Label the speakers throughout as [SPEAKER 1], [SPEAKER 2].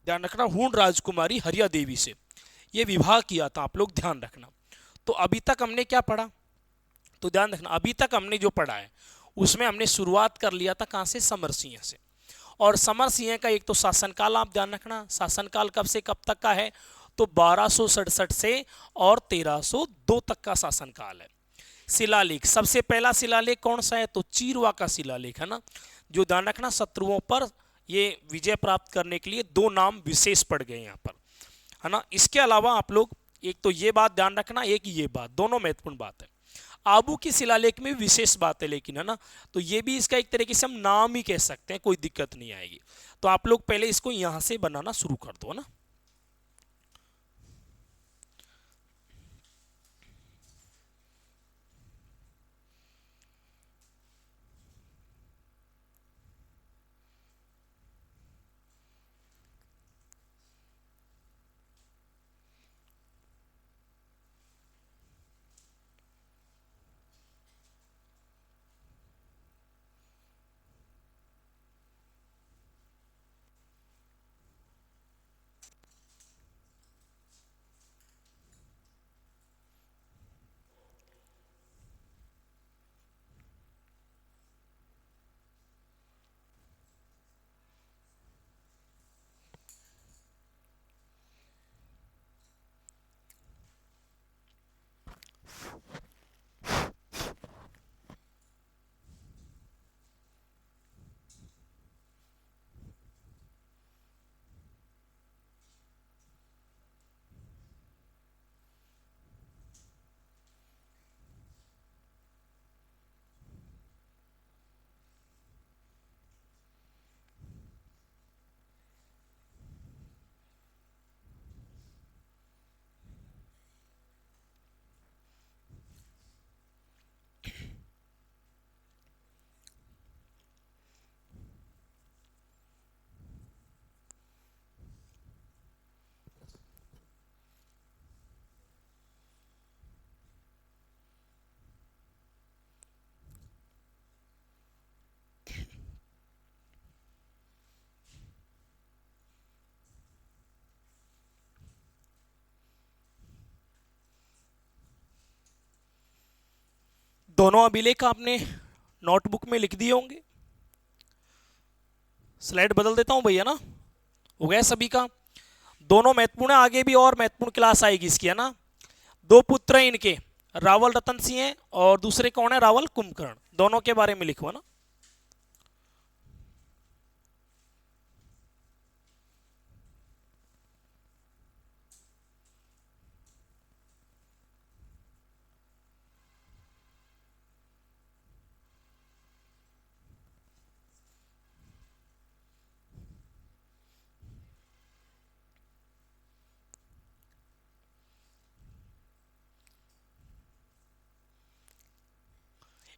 [SPEAKER 1] ध्यान रखना, हूण राजकुमारी हरिया देवी से ये विवाह किया था, आप लोग ध्यान रखना। तो अभी तक हमने क्या पढ़ा, तो ध्यान रखना अभी तक हमने जो पढ़ा है उसमें हमने शुरुआत कर लिया था कहां से, समर सिंह से। और समर सिंह का एक तो शासनकाल, आप ध्यान रखना शासनकाल कब से कब तक का है, तो 1267 से और 1302 तक का शासनकाल है। शिलालेख, सबसे पहला शिलालेख कौन सा है, तो चीरवा का शिलालेख है ना, जो ध्यान रखना शत्रुओं पर ये विजय प्राप्त करने के लिए दो नाम विशेष पड़ गए यहाँ पर, है ना। इसके अलावा आप लोग एक तो ये बात ध्यान रखना, एक ये बात, दोनों महत्वपूर्ण बात है। आबू की शिलालेख में विशेष बात है लेकिन, है ना, तो ये भी इसका एक तरीके से हम नाम ही कह सकते हैं, कोई दिक्कत नहीं आएगी। तो आप लोग पहले इसको यहां से बनाना शुरू कर दो ना। दोनों अभिलेख आपने नोटबुक में लिख दिए होंगे। स्लाइड बदल देता हूं भैया ना, हो गया सभी का। दोनों महत्वपूर्ण है, आगे भी और महत्वपूर्ण क्लास आएगी इसकी, है ना। दो पुत्र हैं इनके, रावल रतन सिंह है और दूसरे कौन है, रावल कुंभकर्ण, दोनों के बारे में लिखो ना।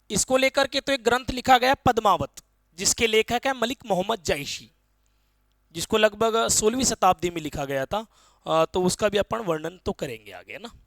[SPEAKER 1] इसको लेकर के तो एक ग्रंथ लिखा गया पद्मावत, जिसके लेखक है मलिक मोहम्मद जायशी, जिसको लगभग 16वीं शताब्दी में लिखा गया था। तो उसका भी अपन वर्णन तो करेंगे आगे, है ना।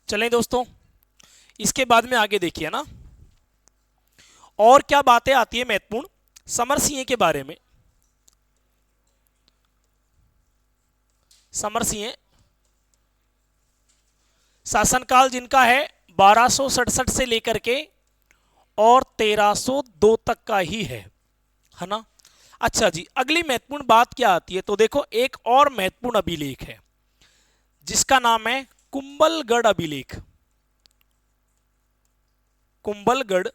[SPEAKER 1] चलें दोस्तों, इसके बाद में आगे देखिए ना, और क्या बातें आती है महत्वपूर्ण समर सिंह के बारे में। समर सिंह शासनकाल जिनका है 1267 से लेकर के और 1302 तक का ही है ना। अच्छा जी, अगली महत्वपूर्ण बात क्या आती है, तो देखो एक और महत्वपूर्ण अभिलेख है जिसका नाम है कुंभलगढ़ अभिलेख। कुंभलगढ़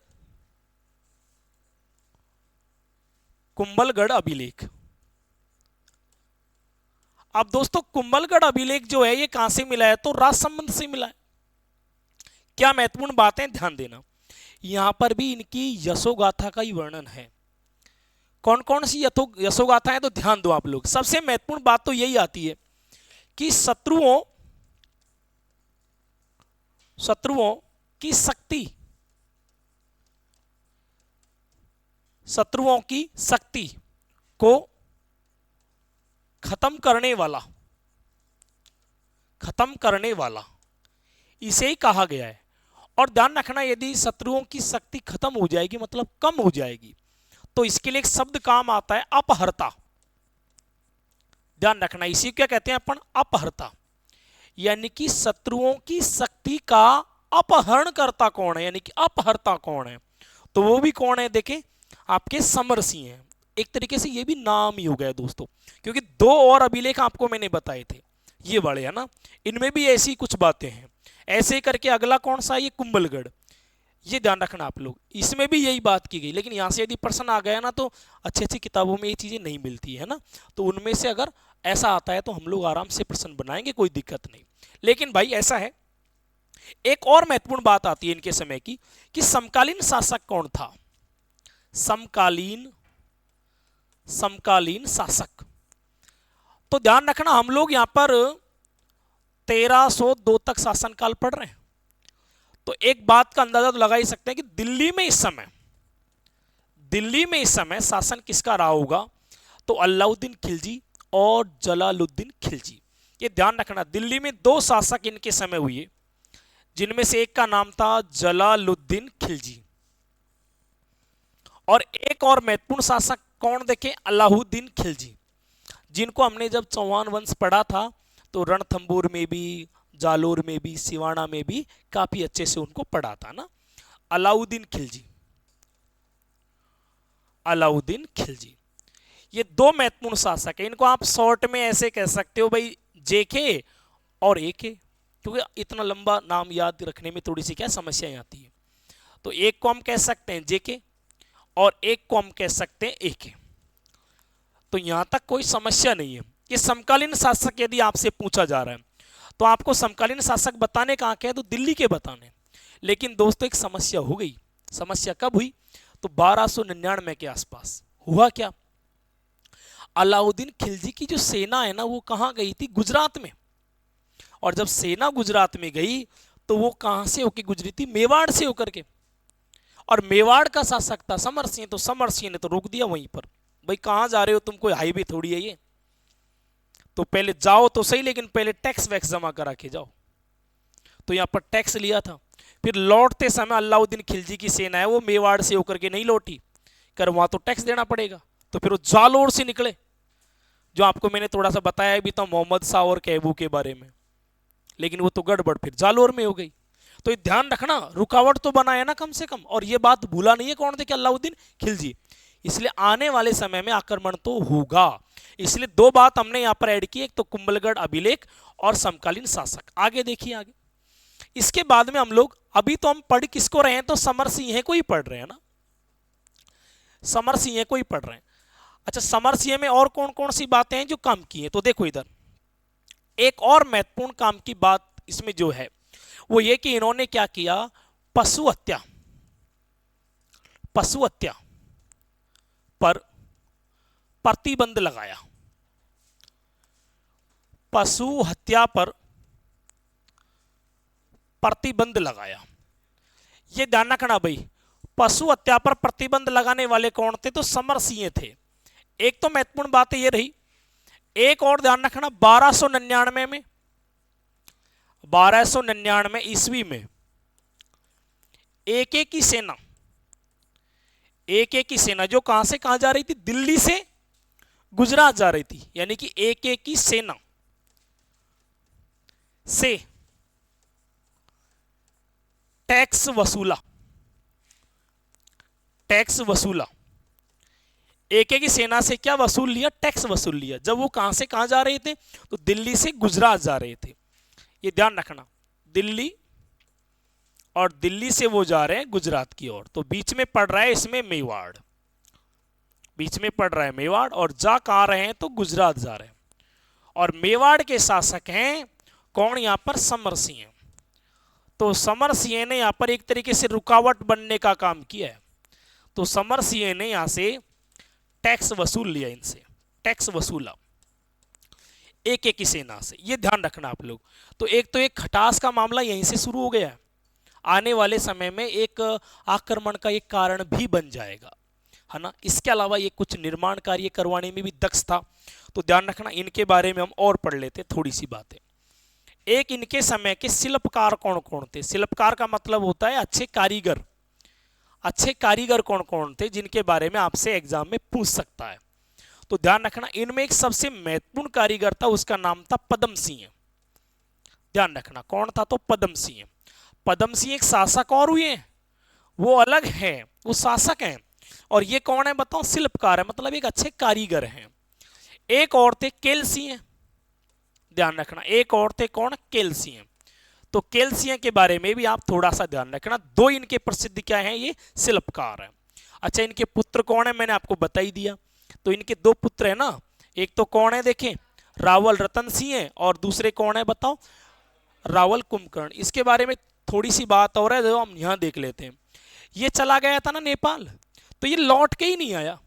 [SPEAKER 1] कुंभलगढ़ अभिलेख। अब दोस्तों कुंभलगढ़ अभिलेख जो है ये कहां से मिला है, तो राजसमंद से मिला है। क्या महत्वपूर्ण बातें ध्यान देना, यहां पर भी इनकी यशोगाथा का ही वर्णन है। कौन कौन सी यशोगाथा है, तो ध्यान दो आप लोग। सबसे महत्वपूर्ण बात तो यही आती है कि शत्रुओं की शक्ति, शत्रुओं की शक्ति को खत्म करने वाला इसे ही कहा गया है। और ध्यान रखना, यदि शत्रुओं की शक्ति खत्म हो जाएगी मतलब कम हो जाएगी, तो इसके लिए एक शब्द काम आता है अपहर्ता। ध्यान रखना, इसी क्या कहते हैं अपन, अपहर्ता। यानी कि शत्रुओं की शक्ति का अपहरणकर्ता कौन है, यानी कि अपहर्ता कौन है, तो वो भी कौन है, देखें आपके समरसिंह हैं। एक तरीके से ये भी नाम ही हो गया दोस्तों, क्योंकि दो और अभिलेख आपको मैंने बताए थे, ये बड़े है ना, इनमें भी ऐसी कुछ बातें हैं। ऐसे करके अगला कौन सा, ये कुंभलगढ़, ये ध्यान रखना आप लोग, इसमें भी यही बात की गई। लेकिन यहां से यदि प्रश्न आ गया ना, तो अच्छी अच्छी किताबों में ये चीजें नहीं मिलती है ना, तो उनमें से अगर ऐसा आता है तो हम लोग आराम से प्रश्न बनाएंगे, कोई दिक्कत नहीं। लेकिन भाई ऐसा है, एक और महत्वपूर्ण बात आती है इनके समय की, कि समकालीन शासक कौन था। समकालीन शासक, तो ध्यान रखना, हम लोग यहां पर 1302 तक शासनकाल पढ़ रहे हैं, तो एक बात का अंदाजा तो लगा ही सकते हैं कि दिल्ली में इस समय शासन किसका रहा होगा, तो अलाउद्दीन खिलजी और जलालुद्दीन खिलजी। ये ध्यान रखना, दिल्ली में दो शासक इनके समय हुए, जिनमें से एक का नाम था जलालुद्दीन खिलजी, और एक और महत्वपूर्ण शासक कौन, देखें अलाउद्दीन खिलजी, जिनको हमने जब चौहान वंश पढ़ा था तो रणथंबोर में भी, जालोर में भी, सिवाना में भी काफी अच्छे से उनको पढ़ा था ना। अलाउद्दीन खिलजी, ये दो महत्वपूर्ण शासक है। इनको आप शॉर्ट में ऐसे कह सकते हो भाई, जेके और एके, क्योंकि इतना लंबा नाम याद रखने में थोड़ी सी क्या समस्याएं आती है। तो एक को हम कह सकते हैं जेके और एक को हम कह सकते हैं एके, तो यहां तक कोई समस्या नहीं है। ये समकालीन शासक यदि आपसे पूछा जा रहा है तो आपको समकालीन शासक बताने कहां के हैं, तो दिल्ली के बताने। लेकिन दोस्तों एक समस्या हो गई। समस्या कब हुई, तो 1299 के आसपास हुआ क्या, अलाउद्दीन खिलजी की जो सेना है ना, वो कहां गई थी, गुजरात में। और जब सेना गुजरात में गई तो वो कहां से होकर गुजरी थी, मेवाड़ से होकर के। और मेवाड़ का शासक था समर सिंह, तो समर सिंह ने तो रोक दिया वहीं पर, भाई कहां जा रहे हो तुम, कोई हाईवे थोड़ी है ये, तो पहले जाओ तो सही, लेकिन पहले टैक्स वैक्स जमा करा के जाओ। तो यहां पर टैक्स लिया था। फिर लौटते समय अलाउद्दीन खिलजी की सेना है वो मेवाड़ से होकर के नहीं लौटी, कर वहां तो टैक्स देना पड़ेगा। तो फिर वो जालोर से निकले, जो आपको मैंने थोड़ा सा बताया भी था मोहम्मद शाह और कैबू के बारे में, लेकिन वो तो गड़बड़ फिर जालोर में हो गई। तो ये ध्यान रखना, रुकावट तो बना है ना कम से कम, और ये बात भूला नहीं है कौन थे, कि अलाउद्दीन खिलजी। इसलिए आने वाले समय में आक्रमण तो होगा। इसलिए दो बात हमने यहां पर ऐड की, एक तो कुंभलगढ़ अभिलेख और समकालीन शासक। आगे देखिए, आगे इसके बाद में हम लोग, अभी तो हम पढ़ किसको रहे हैं, तो समर सिंह को ही पढ़ रहे हैं ना, समर सिंह को ही पढ़ रहे हैं। अच्छा, समर सिंह में और कौन कौन सी बातें हैं जो काम की हैं, तो देखो इधर एक और महत्वपूर्ण काम की बात इसमें जो है वो ये कि इन्होंने क्या किया, पशु हत्या पर प्रतिबंध लगाया। पशु हत्या पर प्रतिबंध लगाया। ये ध्यान रखना भाई, पशु हत्या पर प्रतिबंध लगाने वाले कौन थे, तो समर सिंह थे। एक तो महत्वपूर्ण बात ये रही, एक और ध्यान रखना, 1299 ईस्वी में एके की सेना जो कहां से कहां जा रही थी, दिल्ली से गुजरात जा रही थी, यानी कि एके की सेना से टैक्स वसूला। एके की सेना से क्या वसूल लिया, टैक्स वसूल लिया। जब वो कहां से कहां जा रहे थे, तो दिल्ली से गुजरात जा रहे थे। ये ध्यान रखना, दिल्ली, और दिल्ली से वो जा रहे हैं गुजरात की ओर, तो बीच में पड़ रहा है इसमें मेवाड़, बीच में पड़ रहा है मेवाड़, और जा कहाँ रहे हैं तो गुजरात जा रहे हैं। और मेवाड़ के शासक हैं कौन यहाँ पर, समर सिंह। तो समर सिंह ने यहाँ पर एक तरीके से रुकावट बनने का काम किया है। तो समर सिंह ने यहाँ से टैक्स वसूल लिया, इनसे टैक्स वसूला एक एक की सेना से। ये ध्यान रखना आप लोग। तो एक खटास का मामला यहीं से शुरू हो गया है, आने वाले समय में एक आक्रमण का एक कारण भी बन जाएगा, है ना। इसके अलावा ये कुछ निर्माण कार्य करवाने में भी दक्ष था। तो ध्यान रखना, इनके बारे में हम और पढ़ लेते थोड़ी सी बातें। एक इनके समय के शिल्पकार कौन कौन थे। शिल्पकार का मतलब होता है अच्छे कारीगर। अच्छे कारीगर कौन कौन थे जिनके बारे में आपसे एग्जाम में पूछ सकता है। तो ध्यान रखना, इनमें एक सबसे महत्वपूर्ण कारीगर था, उसका नाम था पदम सिंह। ध्यान रखना कौन था, तो पदम सिंह। पदम सिंह एक शासक और हुए, वो अलग है, वो शासक हैं। और ये कौन है बताओ, शिल्पकार है, मतलब एक अच्छे कारीगर हैं। एक और थे केल सिंह। ध्यान रखना, एक और थे कौन, केल सिंह। तो केल सिंह के बारे में भी आप थोड़ा सा ध्यान रखना। दो इनके प्रसिद्ध क्या हैं, ये शिल्पकार हैं। अच्छा, इनके पुत्र कौन है, मैंने आपको बता ही दिया। तो इनके दो पुत्र है ना, एक तो कौन है देखें, रावल रतन सिंह है, और दूसरे कौन है बताओ, रावल कुंभकर्ण। इसके बारे में थोड़ी सी बात और है, जो हम यहां देख लेते हैं। ये चला गया था ना नेपाल, तो ये लौट के ही नहीं आया,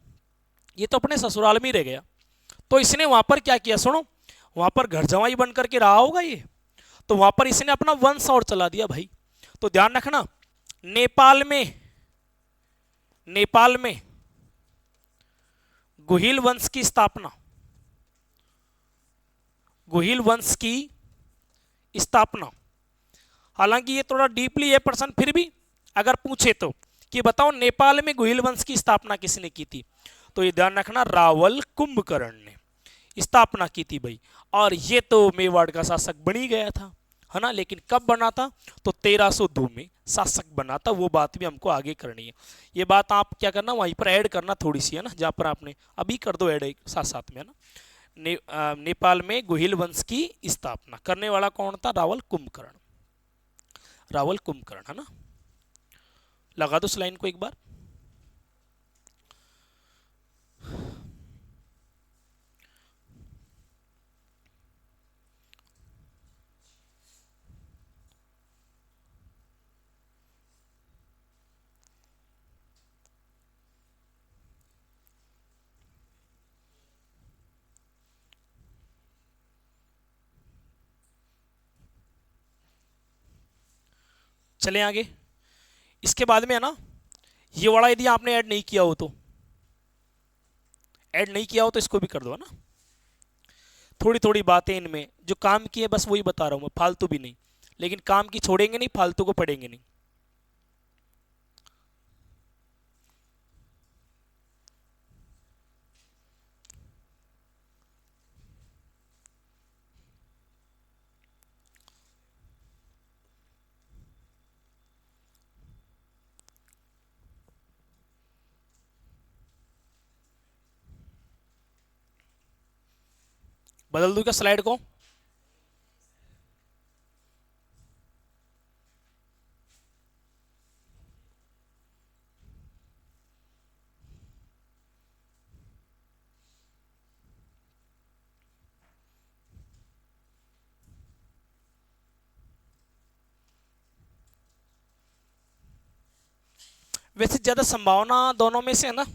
[SPEAKER 1] ये तो अपने ससुराल में ही रह गया। तो इसने वहां पर क्या किया, सुनो, वहां पर घर जवाई बन करके रहा होगा ये, तो वहां पर इसने अपना वंश और चला दिया भाई। तो ध्यान रखना, नेपाल में गुहिल वंश की स्थापना, गुहिल वंश की स्थापना, हालांकि ये थोड़ा डीपली है प्रश्न, फिर भी अगर पूछे तो कि बताओ नेपाल में गुहिल वंश की स्थापना किसने की थी, तो ये ध्यान रखना, रावल कुंभकर्ण ने स्थापना की थी भाई। और ये तो मेवाड़ का शासक बन ही गया था, है ना। लेकिन कब बना था, तो 1302 में शासक बना था। वो बात भी हमको आगे करनी है। ये बात आप क्या करना, वहीं पर ऐड करना थोड़ी सी, है ना, जहां पर आपने अभी कर दो ऐड साथ साथ में, है ना। नेपाल में गुहिल वंश की स्थापना करने वाला कौन था, रावल कुंभकर्ण। रावल कुंभकर्ण, है ना। लगा दो इस लाइन को एक बार। चले आगे। इसके बाद में है ना, ये वाला यदि आपने ऐड नहीं किया हो तो, ऐड नहीं किया हो तो इसको भी कर दो, है ना। थोड़ी थोड़ी बातें इनमें जो काम की है, बस वही बता रहा हूं मैं, फालतू भी नहीं। लेकिन काम की छोड़ेंगे नहीं, फालतू को पढ़ेंगे नहीं। बदल दूं क्या स्लाइड को। वैसे ज्यादा संभावना दोनों में से है ना,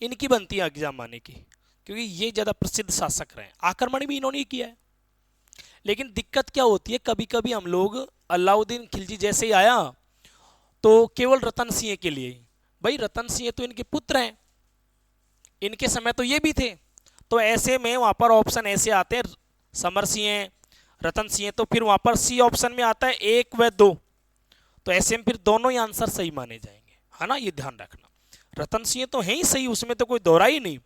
[SPEAKER 1] इनकी बनती है एग्जाम आने की, क्योंकि ये ज्यादा प्रसिद्ध शासक रहे। आक्रमण भी इन्होंने ही किया है। लेकिन दिक्कत क्या होती है, कभी कभी हम लोग अलाउद्दीन खिलजी जैसे ही आया तो केवल रतन सिंह के लिए, भाई रतन सिंह तो इनके पुत्र हैं, इनके समय तो ये भी थे। तो ऐसे में वहां पर ऑप्शन ऐसे आते हैं, समर सिंह, रतन सिंह, तो फिर वहां पर सी ऑप्शन में आता है 1 व 2। तो ऐसे में फिर दोनों ही आंसर सही माने जाएंगे, है ना, ये ध्यान रखना। रतन सिंह तो है ही सही, उसमें तो कोई दोहरा ही नहीं।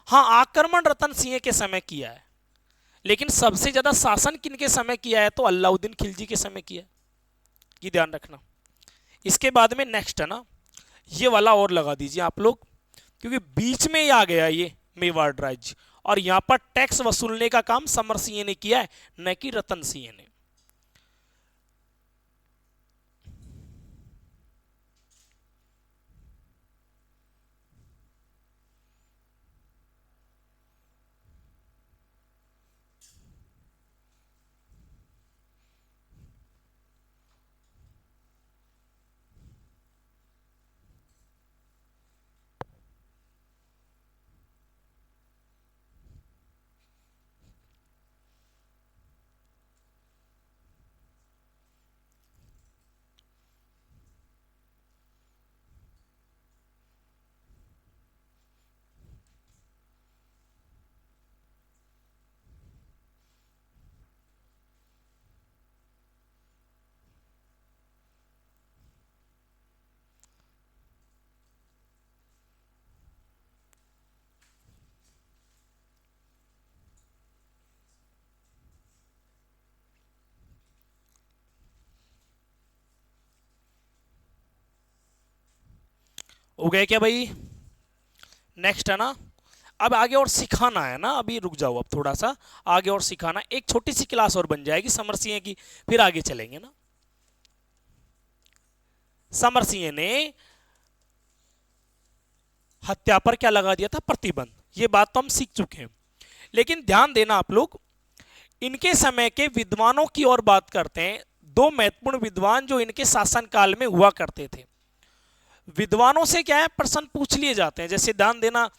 [SPEAKER 1] हाँ, आक्रमण रतन सिंह के समय किया है, लेकिन सबसे ज्यादा शासन किनके समय किया है, तो अलाउद्दीन खिलजी के समय किया है, ये ध्यान रखना। इसके बाद में नेक्स्ट है ना, ये वाला और लगा दीजिए आप लोग, क्योंकि बीच में ही आ गया ये मेवाड़ राज्य, और यहां पर टैक्स वसूलने का काम समर सिंह ने किया है, न कि रतन सिंह ने। हो गए क्या भाई? नेक्स्ट है ना, अब आगे और सिखाना है ना, अभी रुक जाओ, अब थोड़ा सा आगे और सिखाना, एक छोटी सी क्लास और बन जाएगी समर सिंह की, फिर आगे चलेंगे ना। समर सिंह ने हत्या पर क्या लगा दिया था? प्रतिबंध। ये बात तो हम सीख चुके हैं, लेकिन ध्यान देना आप लोग, इनके समय के विद्वानों की और बात करते हैं। दो महत्वपूर्ण विद्वान जो इनके शासनकाल में हुआ करते थे, विद्वानों से क्या है, प्रश्न पूछ लिए जाते हैं। जैसे ध्यान देना,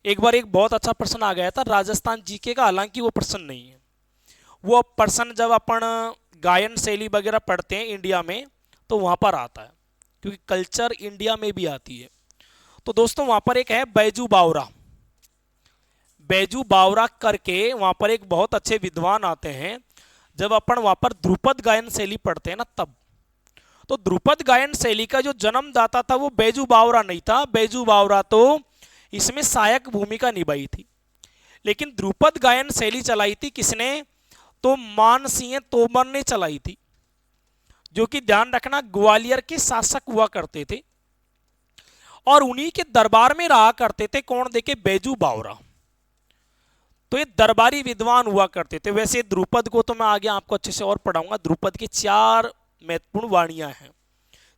[SPEAKER 1] एक बार एक बहुत अच्छा प्रश्न आ गया था राजस्थान जीके का, हालांकि वो प्रश्न नहीं है, वो प्रश्न जब अपन गायन शैली वगैरह पढ़ते हैं इंडिया में तो वहां पर आता है, क्योंकि कल्चर इंडिया में भी आती है। तो दोस्तों वहां पर एक है बैजू बावरा, बैजू बावरा करके वहां पर एक बहुत अच्छे विद्वान आते हैं। जब अपन वहां पर ध्रुपद गायन शैली पढ़ते हैं ना तब, तो ध्रुपद गायन शैली का जो जन्मदाता था वो बैजू बावरा नहीं था, बैजू बावरा तो इसमें सहायक भूमिका निभाई थी, लेकिन ध्रुपद गायन शैली चलाई थी किसने? तो मानसिंह तोमर ने चलाई थी, जो कि ध्यान रखना ग्वालियर के शासक हुआ करते थे, और उन्हीं के दरबार में रहा करते थे। कौन? देखे, बैजू बावरा। तो ये दरबारी विद्वान हुआ करते थे। वैसे ध्रुपद को तो मैं आगे आपको अच्छे से और पढ़ाऊंगा। ध्रुपद की 4 महत्वपूर्ण वाणियां हैं,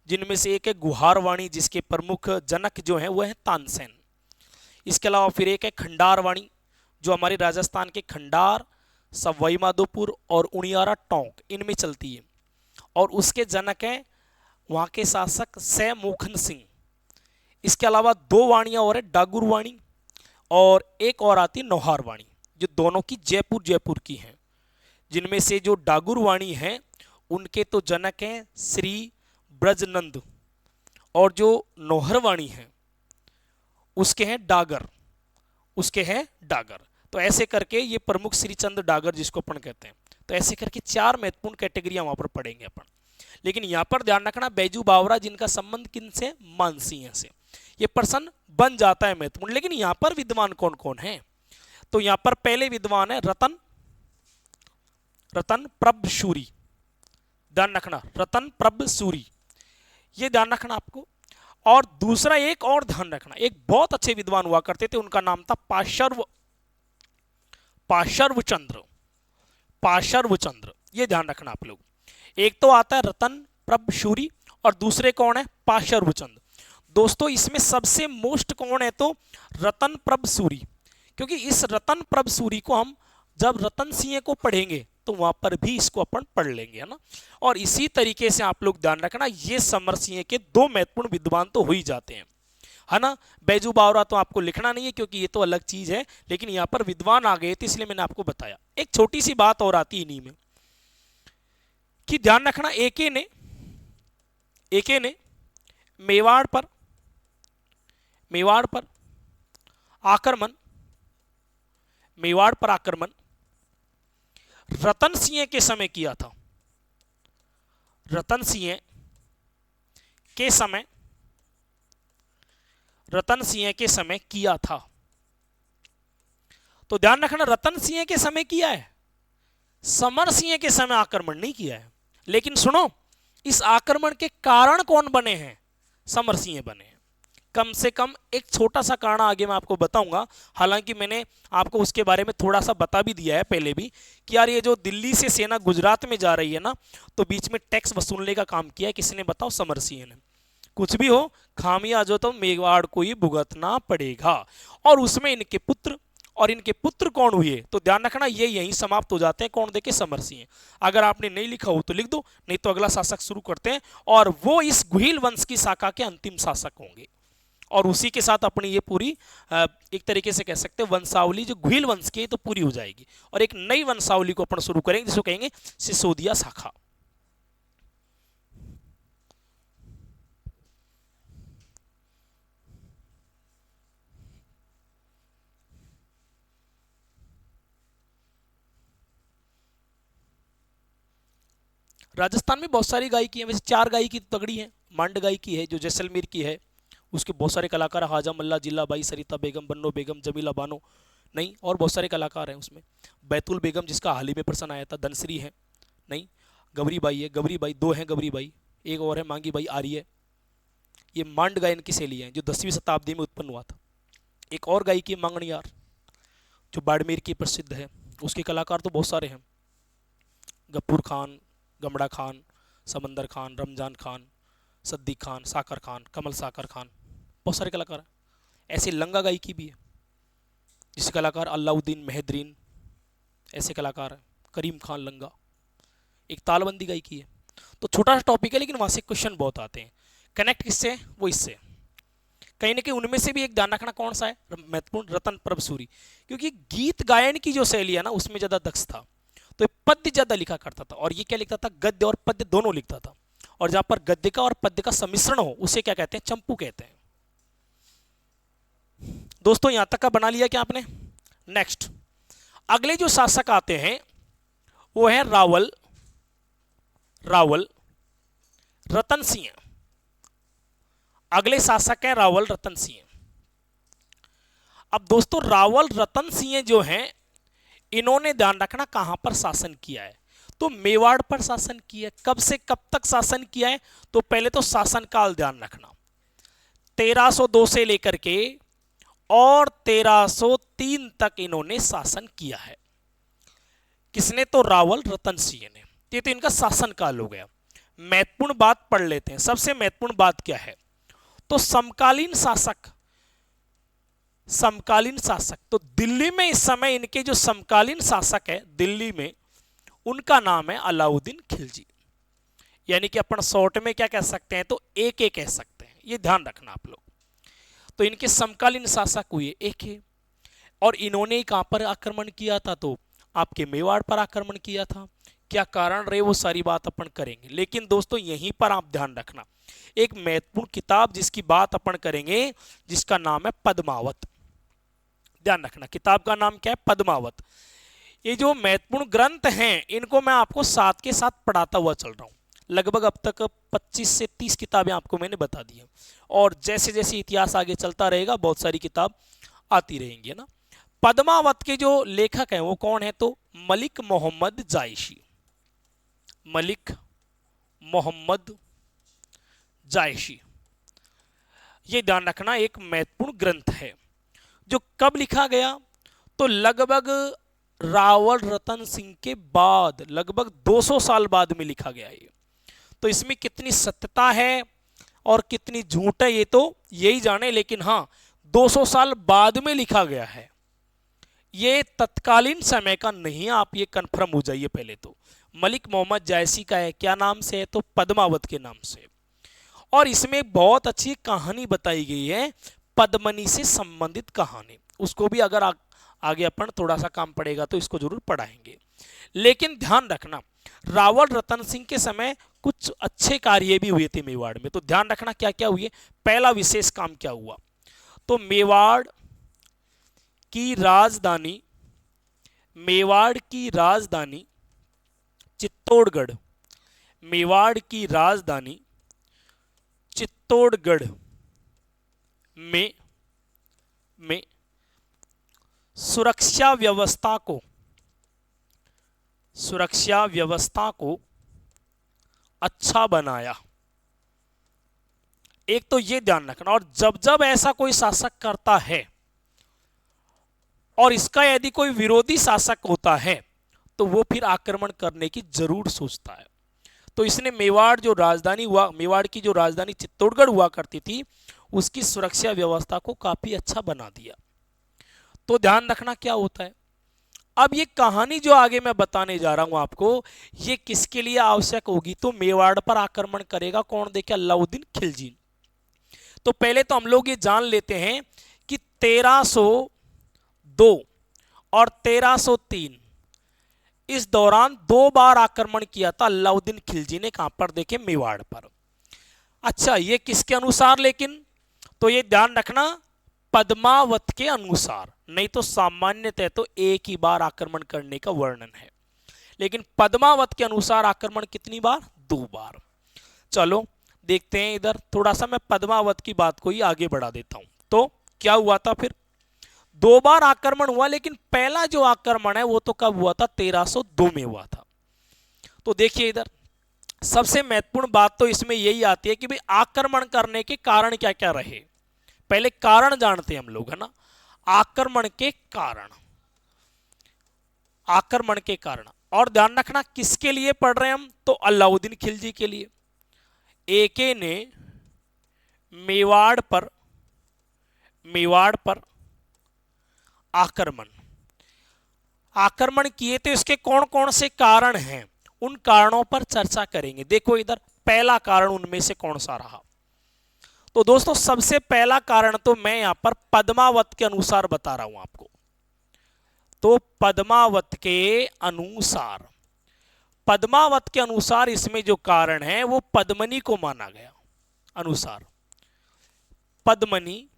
[SPEAKER 1] जिनमें से एक है गुहार वाणी, जिसके प्रमुख जनक जो है वो है तानसेन। इसके अलावा फिर एक है खंडार वाणी, जो हमारे राजस्थान के खंडार, सवाई माधोपुर और उनियारा टोंक इनमें चलती है, और उसके जनक हैं वहां के शासक सै मोखन सिंह। इसके अलावा 2 वाणियां और है, डागुर वाणी और एक और आती है नौहार वाणी, जो दोनों की जयपुर की हैं। जिनमें से जो डागुर वाणी है उनके तो जनक हैं श्री ब्रजनंद, और जो नौहर वाणी है उसके हैं डागर, उसके हैं डागर। तो ऐसे करके ये प्रमुख श्रीचंद डागर जिसको अपन कहते हैं, तो ऐसे करके 4 महत्वपूर्ण कैटेगरियां वहां पर पढ़ेंगे अपन। लेकिन यहां पर ध्यान रखना बैजू बावरा जिनका संबंध किन से? मानसिंह से। ये प्रश्न बन जाता है महत्वपूर्ण। लेकिन यहां पर विद्वान कौन कौन है? तो यहां पर पहले विद्वान है रतन प्रभ सूरी, ध्यान रखना, रतन प्रभ सूरी, ये ध्यान रखना आपको। और दूसरा एक और ध्यान रखना, एक बहुत अच्छे विद्वान हुआ करते थे, उनका नाम था पाशर्व चंद्र, ये ध्यान रखना आप लोग। एक तो आता है रतन प्रभ सूरी और दूसरे कौन है? पाशर्व चंद्र। दोस्तों इसमें सबसे मोस्ट कौन है? तो रतन प्रभ सूरी, क्योंकि इस रतन प्रभ सूरी को हम जब रतन सिंह को पढ़ेंगे तो वहां पर भी इसको अपन पढ़ लेंगे, है ना। और इसी तरीके से आप लोग ध्यान रखना, ये समर सिंह के 2 महत्वपूर्ण विद्वान तो हो ही जाते हैं, है ना। बैजू बावरा तो आपको लिखना नहीं है क्योंकि ये तो अलग चीज है, लेकिन यहां पर विद्वान आ गए थे इसलिए मैंने आपको बताया। एक छोटी सी बात और आती इन्हीं में कि ध्यान रखना, एके ने मेवाड़ पर आक्रमण रतन सिंह के समय किया था। रतन सिंह के समय किया था। तो ध्यान रखना, रतन सिंह के समय किया है, समर सिंह के समय आक्रमण नहीं किया है। लेकिन सुनो, इस आक्रमण के कारण कौन बने हैं? समर सिंह बने हैं। कम से कम एक छोटा सा कारण आगे मैं आपको बताऊंगा, हालांकि मैंने आपको उसके बारे में थोड़ा सा बता भी दिया है पहले भी, कि यार ये जो दिल्ली से सेना गुजरात में जा रही है ना, तो बीच में टैक्स वसूलने का काम किया है किसने? बताओ, समर सिंह ने। कुछ भी हो, खामियाजा तो मेवाड़ को ही भुगतना पड़ेगा। और उसमें इनके पुत्र कौन हुए? तो ध्यान रखना, ये यहीं समाप्त हो जाते हैं। कौन? देखे, समर सिंह। अगर आपने नहीं लिखा हो तो लिख दो, नहीं तो अगला शासक शुरू करते हैं, और वो इस गुहिल वंश की शाखा के अंतिम शासक होंगे। और उसी के साथ अपनी ये पूरी एक तरीके से कह सकते हैं वंशावली जो गुहिल वंश की तो पूरी हो जाएगी, और एक नई वंशावली को अपन शुरू करेंगे जिसको कहेंगे सिसोदिया शाखा। राजस्थान में बहुत सारी गायकी है, वैसे 4 गायकी तगड़ी है। मांड गायकी है जो जैसलमेर की है, उसके बहुत सारे कलाकार, हाजा मल्ला, जिल्लाबाई, सरिता बेगम, बन्नो बेगम, जमीला बानो, नहीं और बहुत सारे कलाकार हैं उसमें। बैतुल बेगम जिसका हाल ही में प्रश्न आया था, धनश्री है, नहीं, गबरी बाई है, गबरी बाई 2 हैं, गबरी बाई, एक और है मांगी बाई आर्य। ये मांड गायन किसे लिए हैं, जो 10वीं शताब्दी में उत्पन्न हुआ था। एक और गायकी है मंगनियार, जो बाड़मेर की प्रसिद्ध है। उसके कलाकार तो बहुत सारे हैं, गफूर खान, गमड़ा खान, समंदर खान, रमजान खान, सद्दीक खान, साकर खान, कमल साकर खान, बहुत सारे कलाकार हैं। ऐसे लंगा गायकी भी है, जिसके कलाकार अलाउद्दीन मेहदरीन, ऐसे कलाकार हैं, करीम खान लंगा। एक तालबंदी गायकी है। तो छोटा सा टॉपिक है, लेकिन वहाँ से क्वेश्चन बहुत आते हैं। कनेक्ट किससे है? वो इससे कहीं ना कहीं उनमें से भी एक ध्यान रखना कौन सा है महत्वपूर्ण, रतन प्रभ सूरी, क्योंकि गीत गायन की जो शैली है ना उसमें ज़्यादा दक्ष था, तो ये पद्य ज़्यादा लिखा करता था। और ये क्या लिखता था? गद्य और पद्य दोनों लिखता था। और जहां पर गद्य का और पद्य का सम्मिश्रण हो उसे क्या कहते हैं? चंपू कहते हैं। दोस्तों यहां तक का बना लिया क्या आपने? नेक्स्ट अगले जो शासक आते हैं वो है रावल रतन सिंह। अगले शासक है रावल रतन सिंह। अब दोस्तों रावल रतन सिंह जो हैं, इन्होंने ध्यान रखना कहां पर शासन किया है, तो मेवाड़ पर शासन किया है। कब से कब तक शासन किया है? तो पहले तो शासन काल ध्यान रखना, 1302 से लेकर के और 1303 तक इन्होंने शासन किया है। किसने? तो रावल रतन सिंह ने। ये तो इनका शासन काल हो गया। महत्वपूर्ण बात पढ़ लेते हैं। सबसे महत्वपूर्ण बात क्या है? तो समकालीन शासक, तो दिल्ली में इस समय इनके जो समकालीन शासक है दिल्ली में, उनका नाम है अलाउद्दीन खिलजी। यानी कि अपन शॉर्ट में क्या कह सकते हैं? तो एक कह सकते हैं। ये ध्यान रखना आप लोग। तो इनके समकालीन शासक हुए एक, और इन्होंने कहां पर आक्रमण किया था? तो आपके मेवाड़ पर आक्रमण किया था। क्या कारण रहे वो सारी बात अपन करेंगे, लेकिन दोस्तों यहीं पर आप ध्यान रखना एक महत्वपूर्ण किताब जिसकी बात अपन करेंगे, जिसका नाम है पद्मावत। ध्यान रखना किताब का नाम क्या है? पद्मावत। ये जो महत्वपूर्ण ग्रंथ हैं इनको मैं आपको साथ के साथ पढ़ाता हुआ चल रहा हूं। लगभग अब तक 25 से 30 किताबें आपको मैंने बता दी हैं, और जैसे जैसे इतिहास आगे चलता रहेगा बहुत सारी किताब आती रहेंगी, है ना। पद्मावत के जो लेखक हैं वो कौन है? तो मलिक मोहम्मद जायशी। मलिक मोहम्मद जायशी, ये ध्यान रखना एक महत्वपूर्ण ग्रंथ है। जो कब लिखा गया? तो लगभग रावल रतन सिंह के बाद, लगभग 200 साल बाद में लिखा गया ये। तो इसमें कितनी सत्यता है और कितनी झूठ है ये तो यही जाने, लेकिन हाँ 200 साल बाद में लिखा गया है, ये तत्कालीन समय का नहीं है। आप ये कंफर्म हो जाइए पहले तो। मलिक मोहम्मद जायसी का है, क्या नाम से है? तो पद्मावत के नाम से। और इसमें बहुत अच्छी कहानी बताई गई है, पद्मनी से संबंधित कहानी। उसको भी अगर आगे अपन थोड़ा सा काम पड़ेगा तो इसको जरूर पढ़ाएंगे। लेकिन ध्यान रखना रावल रतन सिंह के समय कुछ अच्छे कार्य भी हुए थे मेवाड़ में। तो ध्यान रखना क्या क्या हुए। पहला विशेष काम क्या हुआ? तो मेवाड़ की राजधानी चित्तौड़गढ़, मेवाड़ की राजधानी चित्तौड़गढ़ में सुरक्षा व्यवस्था को अच्छा बनाया। एक तो ये ध्यान रखना। और जब जब ऐसा कोई शासक करता है और इसका यदि कोई विरोधी शासक होता है तो वो फिर आक्रमण करने की जरूर सोचता है। तो इसने मेवाड़ की जो राजधानी चित्तौड़गढ़ हुआ करती थी उसकी सुरक्षा व्यवस्था को काफी अच्छा बना दिया। तो ध्यान रखना क्या होता है। अब ये कहानी जो आगे मैं बताने जा रहा हूं आपको, ये किसके लिए आवश्यक होगी? तो मेवाड़ पर आक्रमण करेगा कौन? देखिए अलाउद्दीन खिलजी। तो पहले तो हम लोग ये जान लेते हैं कि 1302 और 1303 इस दौरान 2 बार आक्रमण किया था अलाउद्दीन खिलजी ने। कहां पर? देखें मेवाड़ पर। अच्छा ये किसके अनुसार? लेकिन तो ये ध्यान रखना पद्मावत के अनुसार, नहीं तो सामान्यतः तो एक ही बार आक्रमण करने का वर्णन है, लेकिन पद्मावत के अनुसार आक्रमण कितनी बार? 2 बार। चलो देखते हैं इधर थोड़ा सा मैं पद्मावत की बात को ही आगे बढ़ा देता हूं। तो क्या हुआ था फिर? 2 बार आक्रमण हुआ, लेकिन पहला जो आक्रमण है वो तो कब हुआ था? 1302 में हुआ था। तो देखिए इधर सबसे महत्वपूर्ण बात तो इसमें यही आती है कि भाई आक्रमण करने के कारण क्या क्या रहे। पहले कारण जानते हैं हम लोग, है ना। आक्रमण के कारण, आक्रमण के कारण। और ध्यान रखना किसके लिए पढ़ रहे हैं हम, तो अलाउद्दीन खिलजी के लिए। एके ने मेवाड़ पर आक्रमण किए, तो इसके कौन कौन से कारण हैं, उन कारणों पर चर्चा करेंगे। देखो इधर पहला कारण उनमें से कौन सा रहा। तो दोस्तों सबसे पहला कारण तो मैं यहां पर पद्मावत के अनुसार बता रहा हूं आपको। तो पद्मावत के अनुसार इसमें जो कारण है वो पद्मनी को माना गया। अनुसार पद्मनी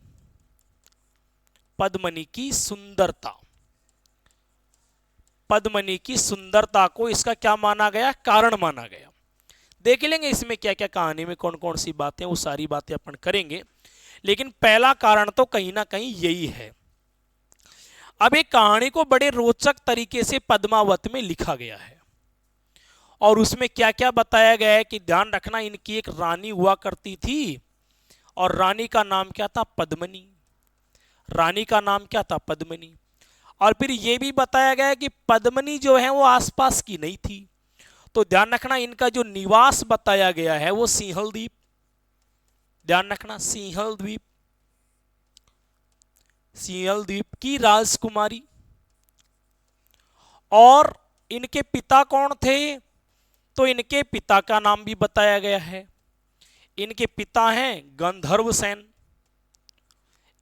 [SPEAKER 1] की सुंदरता को इसका क्या माना गया, कारण माना गया। देख लेंगे इसमें क्या क्या कहानी में कौन कौन सी बातें, वो सारी बातें अपन करेंगे, लेकिन पहला कारण तो कहीं ना कहीं यही है। अब एक कहानी को बड़े रोचक तरीके से पद्मावत में लिखा गया है, और उसमें क्या क्या बताया गया है कि ध्यान रखना, इनकी एक रानी हुआ करती थी, और रानी का नाम क्या था, पद्मनी। रानी का नाम क्या था, पद्मनी। और फिर यह भी बताया गया है कि पद्मनी जो है वो आसपास की नहीं थी। तो ध्यान रखना इनका जो निवास बताया गया है वो सिंहल द्वीप। ध्यान रखना सिंहल द्वीप की राजकुमारी। और इनके पिता कौन थे, तो इनके पिता का नाम भी बताया गया है। इनके पिता हैं गंधर्व सेन।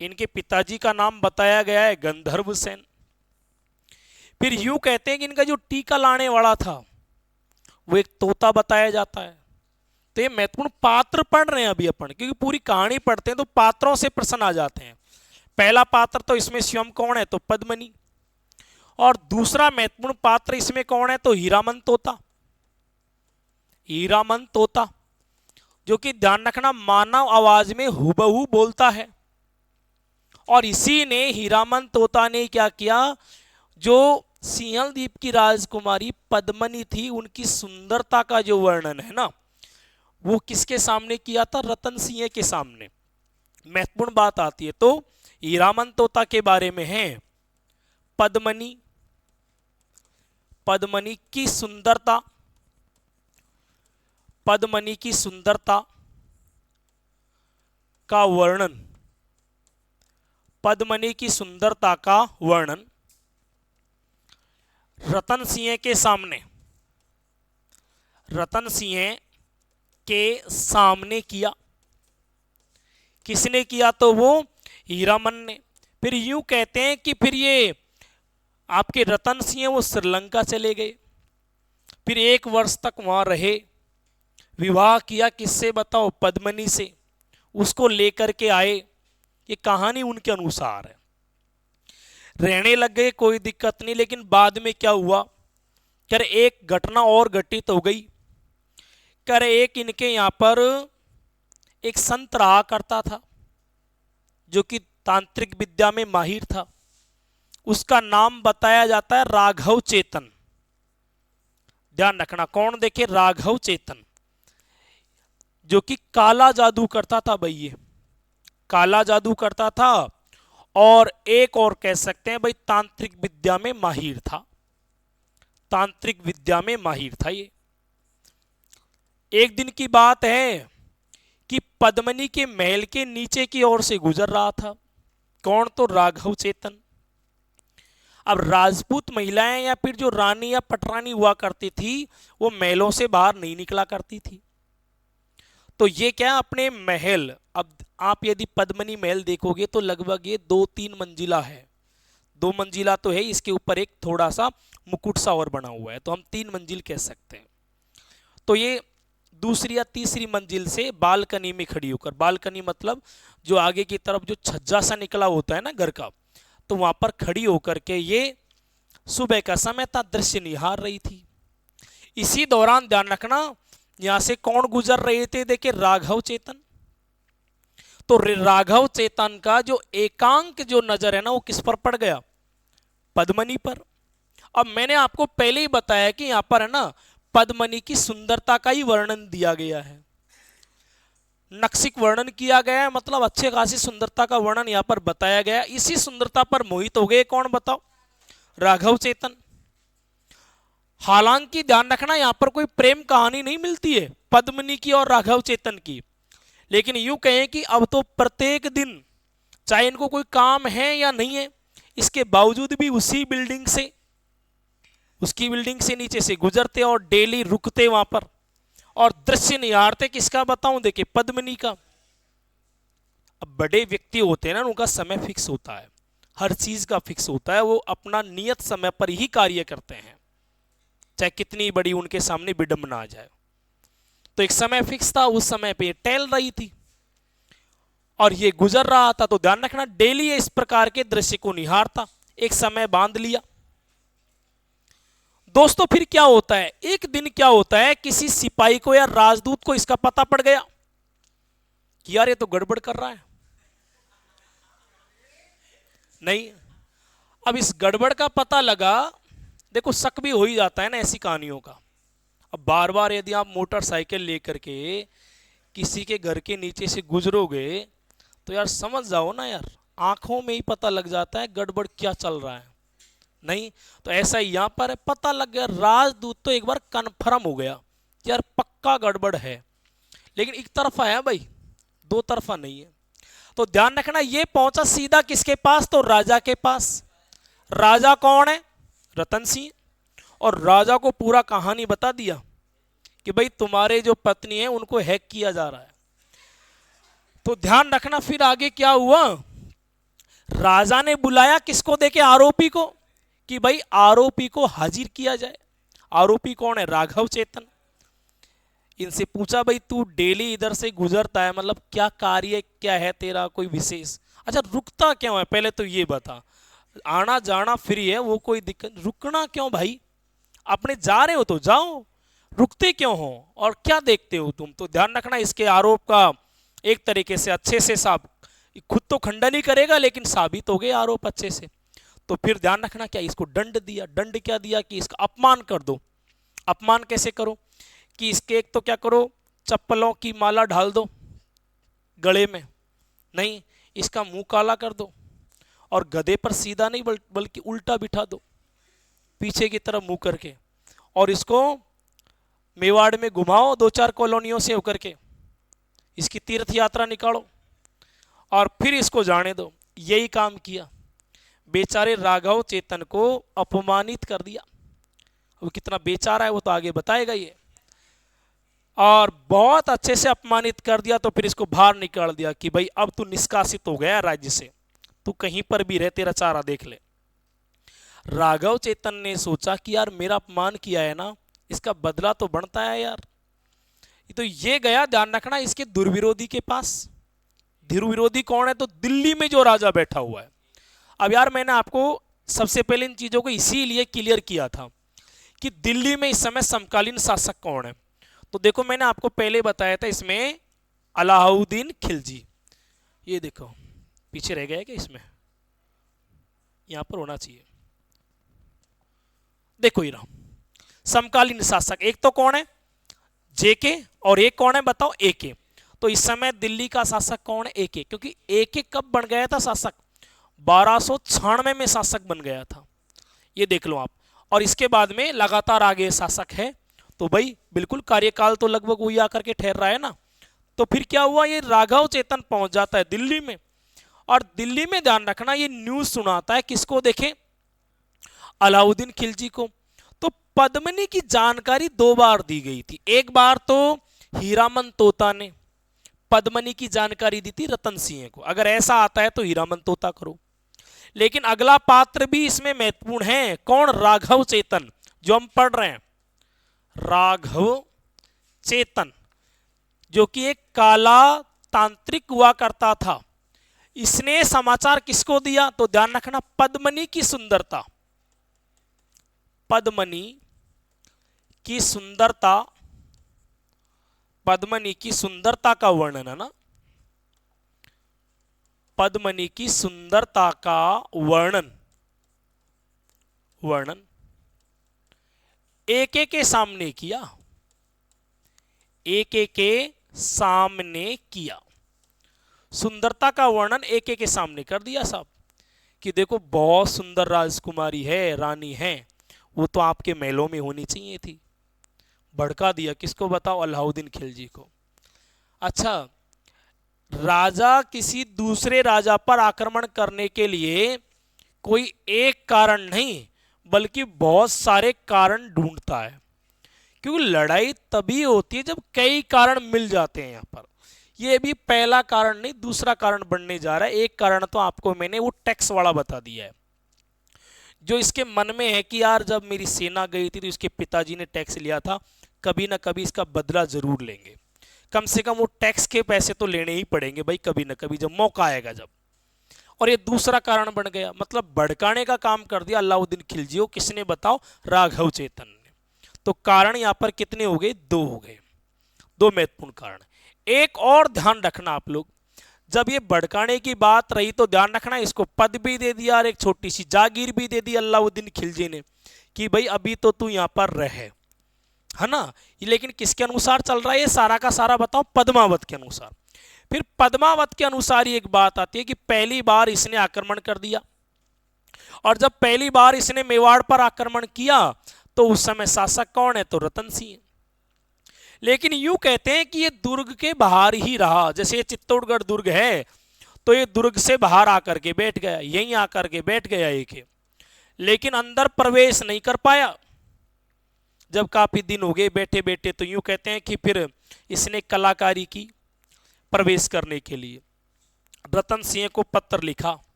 [SPEAKER 1] इनके पिताजी का नाम बताया गया है गंधर्व सेन। फिर यूं कहते हैं कि इनका जो टीका लाने वाला था वो एक तोता बताया जाता है। तो ये महत्वपूर्ण पात्र पढ़ रहे हैं अभी अपन, क्योंकि पूरी कहानी पढ़ते हैं तो पात्रों से प्रश्न आ जाते हैं। पहला पात्र तो इसमें स्वयं कौन है, तो पद्मनी। और दूसरा महत्वपूर्ण पात्र इसमें कौन है, तो हीरामन तोता, जो कि ध्यान रखना मानव आवाज में हुबहू बोलता है। और इसी ने हीरामन तोता ने क्या किया, जो सिंहल द्वीप की राजकुमारी पद्मनी थी उनकी सुंदरता का जो वर्णन है ना, वो किसके सामने किया था, रतन सिंह के सामने। महत्वपूर्ण बात आती है। तो हीरामन तोता के बारे में है पद्मनी की सुंदरता का वर्णन, पद्मनी की सुंदरता का वर्णन रतन सिंह के सामने किया। किसने किया, तो वो हीरामन ने। फिर यूं कहते हैं कि फिर ये आपके रतन सिंह वो श्रीलंका चले गए, फिर 1 वर्ष तक वहां रहे, विवाह किया किससे, बताओ, पद्मनी से। उसको लेकर के आए, ये कहानी उनके अनुसार है। रहने लग गए, कोई दिक्कत नहीं। लेकिन बाद में क्या हुआ, कर एक घटना और घटित हो गई। कर एक इनके यहां पर एक संत रहा करता था, जो कि तांत्रिक विद्या में माहिर था। उसका नाम बताया जाता है राघव चेतन। ध्यान रखना कौन, देखे, राघव चेतन, जो कि काला जादू करता था भाई। ये काला जादू करता था, और एक और कह सकते हैं भाई तांत्रिक विद्या में माहिर था। ये एक दिन की बात है कि पद्मनी के महल के नीचे की ओर से गुजर रहा था। कौन, तो राघव चेतन। अब राजपूत महिलाएं या फिर जो रानी या पटरानी हुआ करती थी, वो महलों से बाहर नहीं निकला करती थी। तो ये क्या, अपने महल, अब आप यदि पद्मनी महल देखोगे तो लगभग ये 2-3 मंजिला है। 2 मंजिला तो है, इसके ऊपर एक थोड़ा सा मुकुट सा और बना हुआ है, तो हम 3 मंजिल कह सकते हैं। तो ये दूसरी या तीसरी मंजिल से बालकनी में खड़ी होकर, बालकनी मतलब जो आगे की तरफ जो छज्जा सा निकला होता है ना घर का, तो वहां पर खड़ी होकर के ये सुबह का समय था, दृश्य निहार रही थी। इसी दौरान ध्यान रखना यहां से कौन गुजर रहे थे, देखिए राघव चेतन। तो राघव चेतन का जो एकांक जो नजर है ना, वो किस पर पड़ गया, पद्मनी पर। अब मैंने आपको पहले ही बताया कि यहां पर है ना पद्मनी की सुंदरता का ही वर्णन दिया गया है, नक्सिक वर्णन किया गया है, मतलब अच्छे खासी सुंदरता का वर्णन यहाँ पर बताया गया है। इसी सुंदरता पर मोहित हो गए कौन बताओ? राघव चेतन। हालांकि ध्यान रखना यहां पर कोई प्रेम कहानी नहीं मिलती है पद्मनी की और राघव चेतन की, लेकिन यूं कहें कि अब तो प्रत्येक दिन, चाहे इनको कोई काम है या नहीं है, इसके बावजूद भी उसकी बिल्डिंग से नीचे से गुजरते और डेली रुकते वहां पर और दृश्य निहारते। किसका बताऊं? देखिए पद्मिनी का। अब बड़े व्यक्ति होते हैं ना, उनका समय फिक्स होता है, हर चीज का फिक्स होता है, वो अपना नियत समय पर ही कार्य करते हैं, चाहे कितनी बड़ी उनके सामने विडंबना आ जाए। तो एक समय फिक्स था, उस समय पे टहल रही थी और ये गुजर रहा था, तो ध्यान रखना डेली इस प्रकार के दृश्य को निहारता, एक समय बांध लिया। दोस्तों फिर क्या होता है, एक दिन क्या होता है, किसी सिपाही को या राजदूत को इसका पता पड़ गया कि यार ये तो गड़बड़ कर रहा है। नहीं, अब इस गड़बड़ का पता लगा, देखो शक भी हो ही जाता है ना ऐसी कहानियों का। अब बार बार यदि आप मोटरसाइकिल लेकर के किसी के घर के नीचे से गुजरोगे तो यार समझ जाओ ना यार, आंखों में ही पता लग जाता है गड़बड़ क्या चल रहा है। नहीं तो ऐसा ही यहां पर पता लग गया, राजदूत तो एक बार कन्फर्म हो गया कि यार पक्का गड़बड़ है, लेकिन एक तरफा है भाई, दो तरफा नहीं है। तो ध्यान रखना ये पहुंचा सीधा किसके पास? तो राजा के पास। राजा कौन है? रतन सिंह। और राजा को पूरा कहानी बता दिया कि भाई तुम्हारे जो पत्नी है उनको हैक किया जा रहा है। तो ध्यान रखना फिर आगे क्या हुआ, राजा ने बुलाया किसको? देखे आरोपी को, कि भाई आरोपी को हाजिर किया जाए। आरोपी कौन है? राघव चेतन। इनसे पूछा भाई तू डेली इधर से गुजरता है, मतलब क्या कार्य क्या है तेरा, कोई विशेष? अच्छा रुकता क्यों है पहले तो ये बता, आना जाना फ्री है वो कोई दिक्कत, रुकना क्यों भाई? अपने जा रहे हो तो जाओ, रुकते क्यों हो और क्या देखते हो तुम? तो ध्यान रखना इसके आरोप का एक तरीके से अच्छे से खुद तो खंडन ही करेगा लेकिन साबित हो गए आरोप अच्छे से। तो फिर ध्यान रखना क्या इसको दंड दिया। दंड क्या दिया? कि इसका अपमान कर दो। अपमान कैसे करो? कि इसके एक तो क्या करो, चप्पलों की माला ढाल दो गले में, नहीं इसका मुंह काला कर दो और गधे पर सीधा नहीं बल्कि उल्टा बिठा दो पीछे की तरफ मुंह करके, और इसको मेवाड़ में घुमाओ 2-4 कॉलोनियों से होकर के, इसकी तीर्थ यात्रा निकालो और फिर इसको जाने दो। यही काम किया, बेचारे राघव चेतन को अपमानित कर दिया। वो कितना बेचारा है वो तो आगे बताएगा ये, और बहुत अच्छे से अपमानित कर दिया। तो फिर इसको बाहर निकाल दिया कि भाई अब तू निष्कासित हो गया राज्य से, तू कहीं पर भी रह, तेरा चारा देख ले। राघव चेतन ने सोचा कि यार मेरा अपमान किया है ना, इसका बदला तो बनता है यार। तो ये गया, ध्यान रखना, इसके दुर्विरोधी के पास। दुर्विरोधी कौन है? तो दिल्ली में जो राजा बैठा हुआ है। अब यार मैंने आपको सबसे पहले इन चीजों को इसीलिए क्लियर किया था कि दिल्ली में इस समय समकालीन शासक कौन है। तो देखो मैंने आपको पहले बताया था, इसमें अलाउद्दीन खिलजी, ये देखो पीछे रह गया है क्या, इसमें यहां पर होना चाहिए, देखो ये रहा समकालीन शासक। एक तो कौन है? जेके, और एक कौन है बताओ? एके। तो इस समय दिल्ली का शासक कौन है? एके, क्योंकि एके कब बन गया था शासक? 1296 में शासक बन गया था, ये देख लो आप। और इसके बाद में लगातार आगे शासक है, तो भाई बिल्कुल कार्यकाल तो लगभग वही आकर के ठहर रहा है ना। तो फिर क्या हुआ, ये राघव चेतन पहुंच जाता है दिल्ली में, और दिल्ली में ध्यान रखना ये न्यूज सुनाता है किसको? देखें, अलाउद्दीन खिलजी को। तो पद्मिनी की जानकारी 2 बार दी गई थी। एक बार तो हीरामन तोता ने पद्मिनी की जानकारी दी थी रतन सिंह को, अगर ऐसा आता है तो हीरामन तोता करो। लेकिन अगला पात्र भी इसमें महत्वपूर्ण है, कौन? राघव चेतन, जो हम पढ़ रहे हैं, राघव चेतन, जो कि एक काला तांत्रिक हुआ करता था। इसने समाचार किसको दिया? तो ध्यान रखना, पद्मिनी की सुंदरता, पद्मिनी की सुंदरता, पद्मिनी की सुंदरता का वर्णन है ना, पद्मिनी की सुंदरता का वर्णन एक एक के सामने किया, एक एक के सामने किया, सुंदरता का वर्णन एक एक के सामने कर दिया साहब कि देखो बहुत सुंदर राजकुमारी है, रानी है, वो तो आपके महलों में होनी चाहिए थी। भड़का दिया किसको बताओ? अलाउद्दीन खिलजी को। अच्छा, राजा किसी दूसरे राजा पर आक्रमण करने के लिए कोई एक कारण नहीं बल्कि बहुत सारे कारण ढूंढता है, क्योंकि लड़ाई तभी होती है जब कई कारण मिल जाते हैं। यहाँ पर ये भी पहला कारण नहीं दूसरा कारण बनने जा रहा है। एक कारण तो आपको मैंने वो टैक्स वाला बता दिया है, जो इसके मन में है कि यार जब मेरी सेना गई थी तो इसके पिताजी ने टैक्स लिया था, कभी ना कभी इसका बदला जरूर लेंगे, कम से कम वो टैक्स के पैसे तो लेने ही पड़ेंगे भाई कभी ना कभी, जब मौका आएगा जब। और ये दूसरा कारण बन गया, मतलब भड़काने का काम कर दिया अलाउद्दीन खिलजी को। किसने बताओ? राघव चेतन ने। तो कारण यहां पर कितने हो गए? दो हो गए, दो महत्वपूर्ण कारण। एक और ध्यान रखना आप लोग, जब ये भड़काने की बात रही तो ध्यान रखना इसको पद भी दे दिया और एक छोटी सी जागीर भी दे दी अलाउद्दीन खिलजी ने कि भाई अभी तो तू यहां पर रहे, है ना। लेकिन किसके अनुसार चल रहा है ये सारा का सारा? बताओ, पद्मावत के अनुसार। फिर पद्मावत के अनुसार एक बात आती है कि पहली बार इसने आक्रमण कर दिया, और जब पहली बार इसने मेवाड़ पर आक्रमण किया तो उस समय शासक कौन है? तो रतन सिंह। लेकिन यूं कहते हैं कि ये दुर्ग के बाहर ही रहा, जैसे ये चित्तौड़गढ़ दुर्ग है तो ये दुर्ग से बाहर आकर के बैठ गया, यहीं आकर के बैठ गया एक, लेकिन अंदर प्रवेश नहीं कर पाया। जब काफी दिन हो गए बैठे बैठे तो यूं कहते हैं कि फिर इसने कलाकारी की प्रवेश करने के लिए। रतन सिंह को पत्र लिखा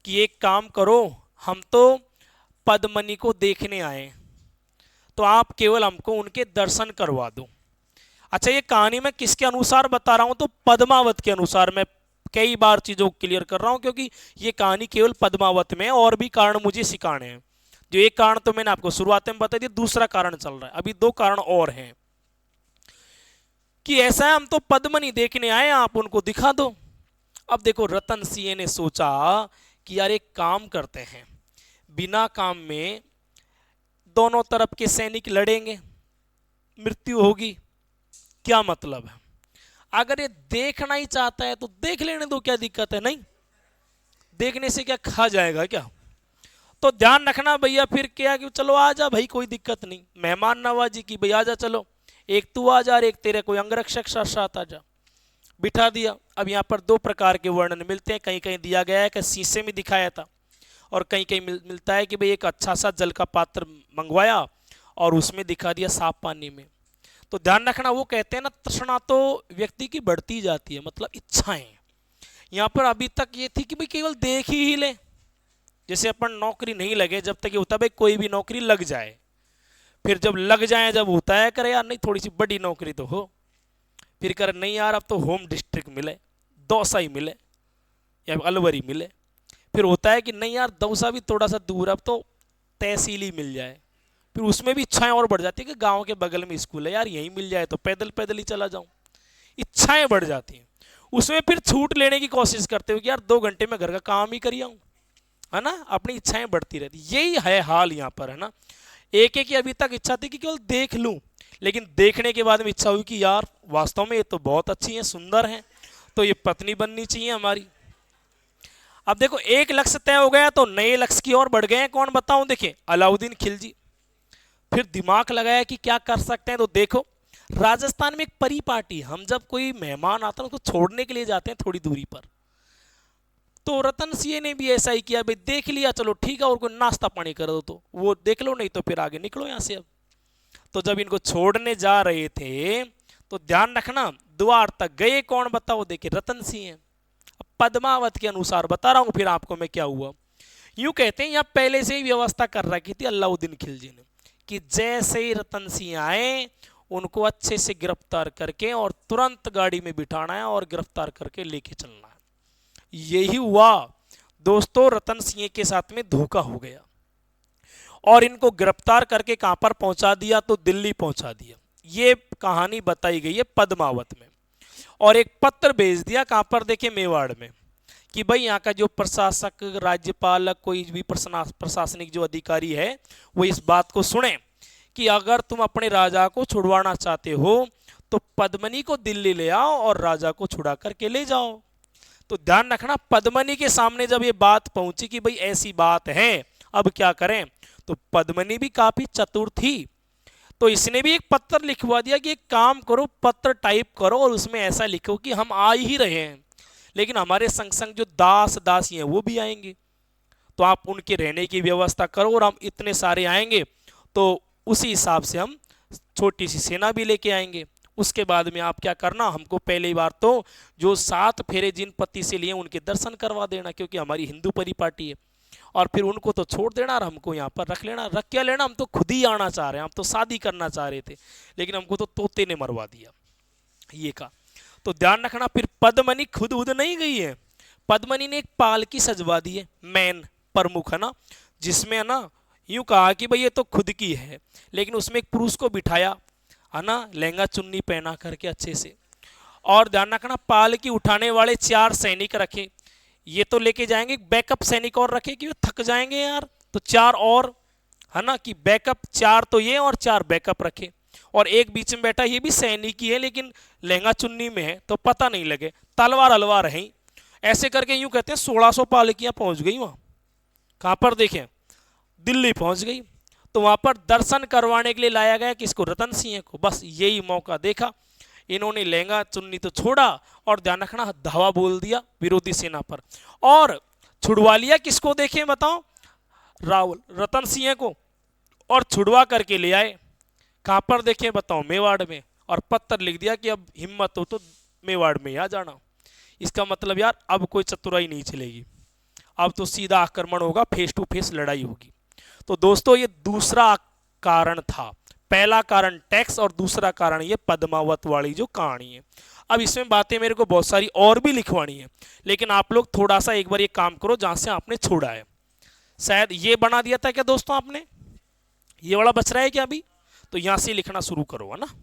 [SPEAKER 1] कि एक काम करो, हम तो पद्मनी को देखने आए, तो आप केवल हमको उनके दर्शन करवा दो। अच्छा, ये कहानी मैं किसके अनुसार बता रहा हूं? तो पद्मावत के अनुसार। मैं कई बार चीजों को क्लियर कर रहा हूं क्योंकि ये कहानी केवल पद्मावत में है, और भी कारण मुझे सिखाने हैं। जो एक कारण तो मैंने आपको शुरुआत में बता दिया, दूसरा कारण चल रहा है, अभी दो कारण और हैं कि ऐसा है हम तो पद्मनी देखने आए, आप उनको दिखा दो। अब देखो, रतन सिंह ने सोचा कि यार एक काम करते हैं, बिना काम में दोनों तरफ के सैनिक लड़ेंगे, मृत्यु होगी, क्या मतलब है? अगर ये देखना ही चाहता है तो देख लेने दो, क्या दिक्कत है? नहीं देखने से क्या खा जाएगा क्या? तो ध्यान रखना भैया, फिर क्या कि चलो आ जा भाई, कोई दिक्कत नहीं, मेहमान नवाजी की भाई, आ जा, चलो एक तू आ जा और एक तेरे कोई अंगरक्षक साथ आ जा। बिठा दिया। अब यहाँ पर दो प्रकार के वर्णन मिलते हैं, कहीं कहीं दिया गया है कि शीशे में दिखाया था, और कहीं कहीं मिलता है कि भाई एक अच्छा सा जल का पात्र मंगवाया और उसमें दिखा दिया साफ पानी में। तो ध्यान रखना, वो कहते हैं ना, तृष्णा तो व्यक्ति की बढ़ती जाती है, मतलब इच्छाएं। यहाँ पर अभी तक ये थी कि भाई केवल देख ही ले, जैसे अपन नौकरी नहीं लगे जब तक ये होता भाई कोई भी नौकरी लग जाए, फिर जब लग जाए जब होता है करे यार नहीं थोड़ी सी बड़ी नौकरी तो हो, फिर कर नहीं यार अब तो होम डिस्ट्रिक्ट मिले, दौसा ही मिले या अलवरी मिले, फिर होता है कि नहीं यार दौसा भी थोड़ा सा दूर, अब तो तहसील ही मिल जाए, फिर उसमें भी इच्छाएं और बढ़ जाती है कि गांव के बगल में स्कूल है यार यहीं मिल जाए तो पैदल पैदल ही चला जाऊं, इच्छाएं बढ़ जाती हैं। उसमें फिर छूट लेने की कोशिश करते हो कि यार 2 घंटे में घर का काम ही करिए, है ना, अपनी इच्छाएं बढ़ती रहती। यही है हाल यहाँ पर, है ना। एक एक की अभी तक इच्छा थी कि केवल देख लूं, लेकिन देखने के बाद में इच्छा हुई कि यार वास्तव में ये तो बहुत अच्छी है, सुंदर है, तो ये पत्नी बननी चाहिए हमारी। अब देखो, एक लक्ष्य तय हो गया तो नए लक्ष्य की ओर बढ़ गए हैं। कौन बताऊं? देखिए, अलाउद्दीन खिलजी। फिर दिमाग लगाया कि क्या कर सकते हैं, तो देखो राजस्थान में एक परिपाटी, हम जब कोई मेहमान आता है उसको छोड़ने के लिए जाते हैं थोड़ी दूरी पर, तो रतन सिंह ने भी ऐसा ही किया, भाई देख लिया चलो ठीक है, और कोई नाश्ता पानी कर दो तो वो देख लो, नहीं तो फिर आगे निकलो यहां से। अब तो जब इनको छोड़ने जा रहे थे तो ध्यान रखना, द्वार तक गए कौन बताओ? देखिए रतन सिंह। पद्मावत के अनुसार बता रहा हूं फिर आपको मैं क्या हुआ। यूं कहते हैं यहाँ पहले से ही व्यवस्था कर रखी थी अलाउद्दीन खिलजी ने कि जैसे ही रतन सिंह आए उनको अच्छे से गिरफ्तार करके और तुरंत गाड़ी में बिठाना है और गिरफ्तार करके लेके चलना है। यही हुआ दोस्तों, रतन सिंह के साथ में धोखा हो गया और इनको गिरफ्तार करके कहां पर पहुंचा दिया? तो दिल्ली पहुंचा दिया। ये कहानी बताई गई है पद्मावत में। और एक पत्र भेज दिया कहां पर? देखिए मेवाड़ में, कि भाई यहाँ का जो प्रशासक, राज्यपाल, कोई भी प्रशासनिक जो अधिकारी है वो इस बात को सुने कि अगर तुम अपने राजा को छुड़वाना चाहते हो तो पद्मनी को दिल्ली ले आओ और राजा को छुड़ा करके ले जाओ। तो ध्यान रखना, पद्मनी के सामने जब ये बात पहुंची कि भाई ऐसी बात है, अब क्या करें, तो पद्मनी भी काफी चतुर थी। तो इसने भी एक पत्र लिखवा दिया कि एक काम करो, पत्र टाइप करो और उसमें ऐसा लिखो कि हम आ ही रहे हैं, लेकिन हमारे संग संग जो दास दासी हैं वो भी आएंगे, तो आप उनके रहने की व्यवस्था करो और हम इतने सारे आएंगे तो उसी हिसाब से हम छोटी सी सेना भी लेके आएंगे। उसके बाद में आप क्या करना, हमको पहली बार तो जो 7 फेरे जिन पति से लिए उनके दर्शन करवा देना, क्योंकि हमारी हिंदू परिपाटी है, और फिर उनको तो छोड़ देना और हमको यहाँ पर रख लेना। रख क्या लेना, हम तो खुद ही आना चाह रहे हैं, हम तो शादी करना चाह रहे थे, लेकिन हमको तो तोते ने मरवा दिया, ये कहा। तो ध्यान रखना, फिर पद्मनी खुद उद नहीं गई है, पद्मनी ने एक पालकी सजवा दी है, मैन प्रमुख है ना, जिसमें है ना यूं कहा कि भाई ये तो खुद की है, लेकिन उसमें एक पुरुष को बिठाया है ना, लहंगा चुन्नी पहना करके अच्छे से। और ध्यान रखना, पालकी उठाने वाले 4 सैनिक रखे, ये तो लेके जाएंगे, बैकअप सैनिक और रखे कि वो थक जाएंगे यार, तो 4 और, है ना, कि बैकअप 4 तो ये और 4 बैकअप रखे। और एक बीच में बैठा, ये भी सैनिक ही है लेकिन लहंगा चुन्नी में है तो पता नहीं लगे, तलवार अलवार है। ऐसे करके यूं कहते हैं 1600 पालकियां पहुंच गई वहां, कहां पर देखें, दिल्ली पहुंच गई। तो वहां पर दर्शन करवाने के लिए लाया गया किसको, रतन सिंह को। बस यही मौका देखा, इन्होंने लहंगा चुन्नी तो छोड़ा और ध्यान रखना धावा बोल दिया विरोधी सेना पर, और छुड़वा लिया किसको, देखें बताओ, रावल रतन सिंह को, और छुड़वा करके ले आए। कहां पर देखें बताओ, मेवाड़ में, और पत्र लिख दिया कि अब हिम्मत हो तो मेवाड़ में आ जाना। इसका मतलब यार अब कोई चतुराई नहीं चलेगी, अब तो सीधा आक्रमण होगा, फेस टू फेस लड़ाई होगी। तो दोस्तों ये दूसरा कारण था, पहला कारण टैक्स और दूसरा कारण ये पद्मावत वाली जो कहानी है। अब इसमें बातें मेरे को बहुत सारी और भी लिखवानी है, लेकिन आप लोग थोड़ा सा एक बार ये काम करो जहां से आपने छोड़ा है। शायद ये बना दिया था क्या दोस्तों आपने, ये वाला बच रहा है क्या अभी, तो यहां से लिखना शुरू करो, है ना।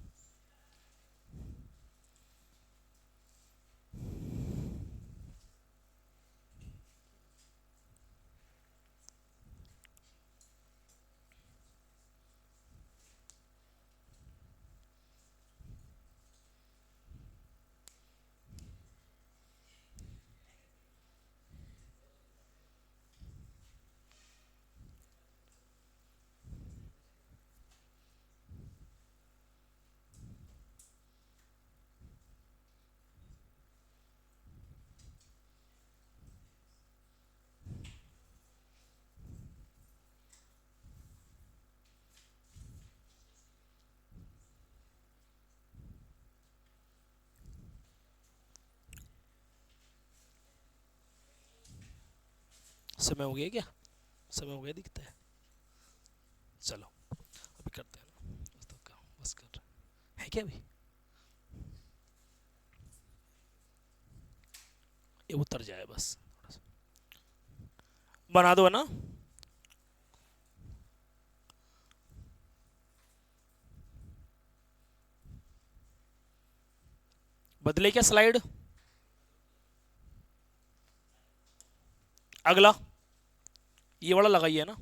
[SPEAKER 1] समय हो गया क्या, समय हो गया दिखता है, चलो अभी करते हैं ना, बस तो काम बस कर रहे हैं क्या अभी, ये उतर जाए बस, बना दो है ना। बदले क्या स्लाइड, अगला ये वाला लगाइए ना।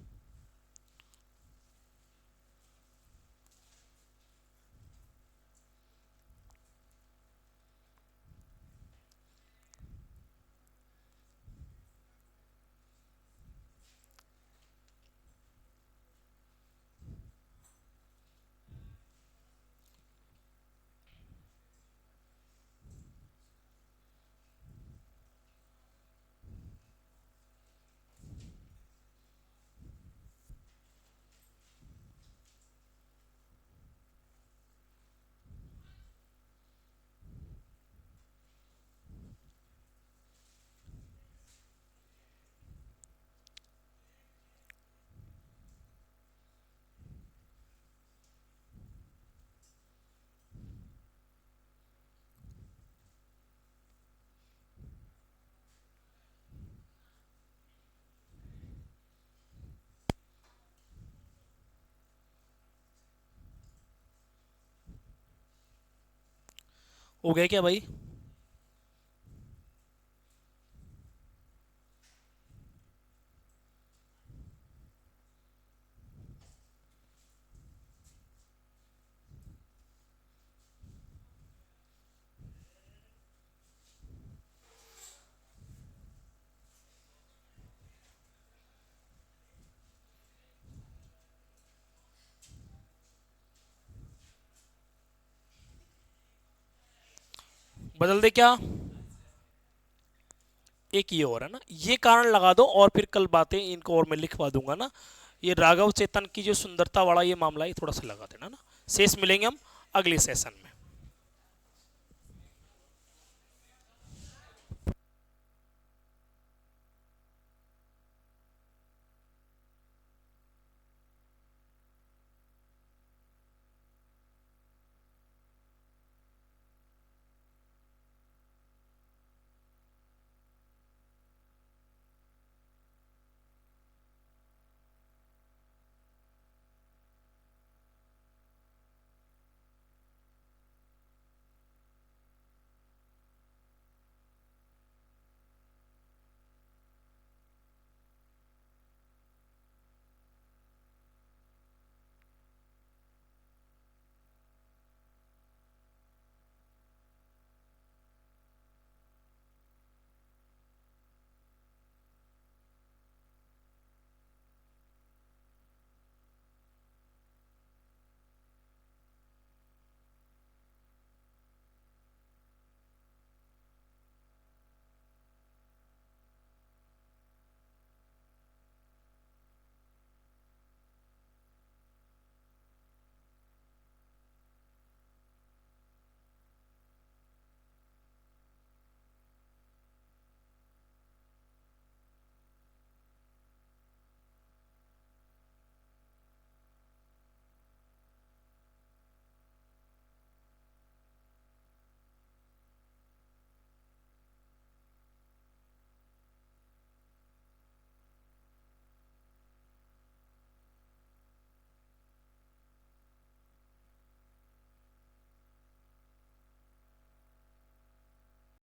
[SPEAKER 1] हो गया क्या भाई, बदल दे क्या, एक ये और है ना, ये कारण लगा दो और फिर कल बातें इनको और मैं लिखवा दूंगा ना। ये राघव चेतन की जो सुंदरता वाला ये मामला है, ये थोड़ा सा लगा देना ना। शेष मिलेंगे हम अगले सेशन में।